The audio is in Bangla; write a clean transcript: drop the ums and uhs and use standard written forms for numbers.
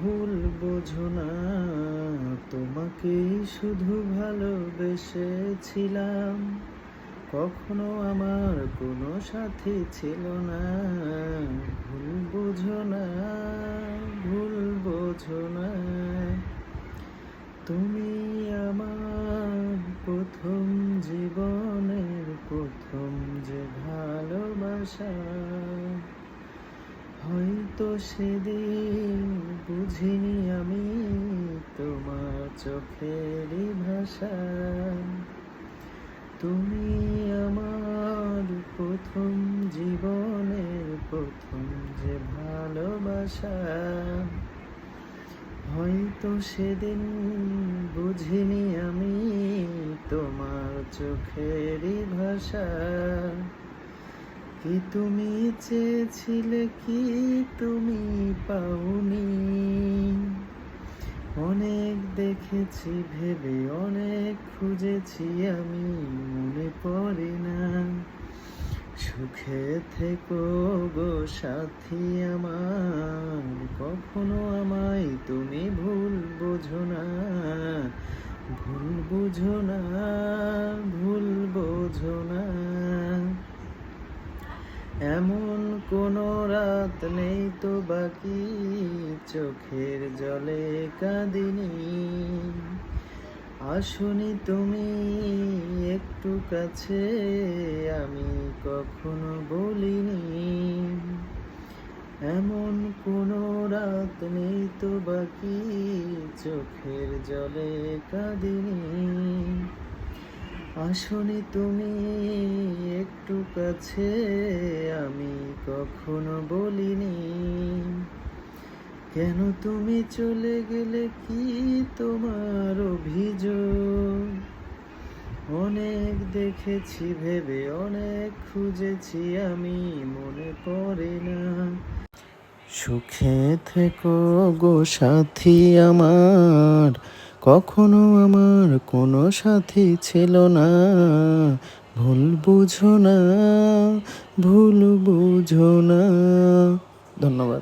ভুল বোঝো না, তোমাকেই শুধু ভালোবেসেছিলাম। কখনো আমার কোনো সাথী ছিল না। ভুল বোঝো না, ভুল বোঝো না, তুমি আমার প্রথম জীবনের প্রথম যে ভালোবাসা। হয়তো সেদিন বুঝিনি আমি তোমার চোখেরই ভাষা। তুমি আমার প্রথম জীবনের প্রথম যে ভালোবাসা। হয়তো সেদিন বুঝিনি আমি তোমার চোখেরই ভাষা। কি তুমি চেয়েছিলে, কি তুমি পাওনি। অনেক দেখেছি ভেবে, অনেক খুঁজেছি আমি, মনে পড়ে না। সুখে থেকো গো সাথী আমার, কখনো আমায় তুমি ভুল বোঝো না। ভুল বুঝো না, ভুল বোঝো না। এমন কোনো রাত নেই তো বাকি, চোখের জলে কাঁদিনি। আসনি তুমি একটু কাছে, আমি কখনো বলিনি। এমন কোনো রাত নেই তো বাকি, চোখের জলে কাঁদিনি। আসনি তুমি একটু কাছে, আমি কখনো বলিনি। কেন তুমি চলে গেলে, কি তোমার অভিযোগ। অনেক দেখেছি ভেবে, অনেক খুঁজেছি আমি, মনে পড়ে না। সুখে থেকো গো সাথী আমার, কখনো আমার কোনো সাথী ছিল না। ভুল বুঝো না, ভুল বুঝো না। ধন্যবাদ।